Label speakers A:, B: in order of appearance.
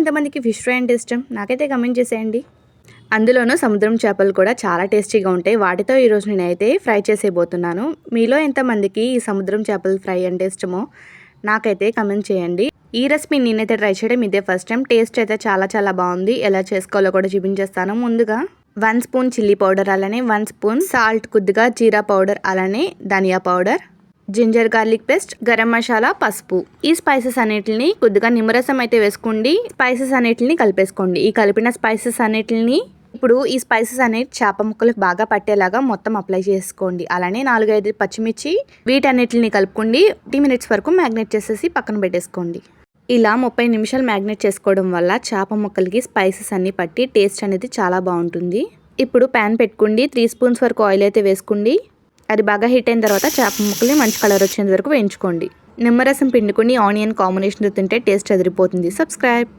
A: ఎంతమందికి fish fry అంటే ఇష్టం? నాకైతే కమెంట్ చేసేయండి. అందులోనూ సముద్రం చేపలు కూడా చాలా టేస్టీగా ఉంటాయి. వాటితో ఈరోజు నేనైతే ఫ్రై చేసేయబోతున్నాను. మీలో ఎంతమందికి ఈ సముద్రం చేపల ఫ్రై అంటే ఇష్టమో నాకైతే కమెంట్ చేయండి. ఈ రెసిపీ నేనైతే ట్రై చేయడం ఇదే ఫస్ట్ టైం. టేస్ట్ అయితే చాలా బాగుంది. ఎలా చేసుకోవాలో కూడా చూపించేస్తాను. ముందుగా 1 స్పూన్ చిల్లీ పౌడర్, అలానే 1 స్పూన్ సాల్ట్, కొద్దిగా జీరా పౌడర్, అలానే dhania powder, ginger garlic paste, garam masala, పసుపు. ఈ స్పైసెస్ అన్నిటిని కొద్దిగా నిమ్మరసం అయితే వేసుకోండి. స్పైసెస్ అన్నిటిని కలిపేసుకోండి. ఈ కలిపిన స్పైసెస్ అన్నిటిని ఇప్పుడు ఈ స్పైసెస్ అనేవి చేప ముక్కలకు బాగా పట్టేలాగా మొత్తం అప్లై చేసుకోండి. అలానే 4-5 పచ్చిమిర్చి, వీటన్నిటిని కలుపుకోండి. 30 మినిట్స్ వరకు మ్యాగ్నేట్ చేసేసి పక్కన పెట్టేసుకోండి. ఇలా 30 నిమిషాలు మ్యాగ్నేట్ చేసుకోవడం వల్ల చేప ముక్కలకి స్పైసెస్ అన్ని పట్టి టేస్ట్ అనేది చాలా బాగుంటుంది. ఇప్పుడు ప్యాన్ పెట్టుకోండి. 3 స్పూన్స్ వరకు ఆయిల్ అయితే వేసుకోండి. అది బాగా హీట్ అయిన తర్వాత చేప ముక్కల్ని మంచి కలర్ వచ్చేంత వరకు వేయించుకోండి. నిమ్మరసం పిండుకొని ఆనియన్ కాంబినేషన్తో తింటే టేస్ట్ అదిరిపోతుంది. సబ్స్క్రైబ్.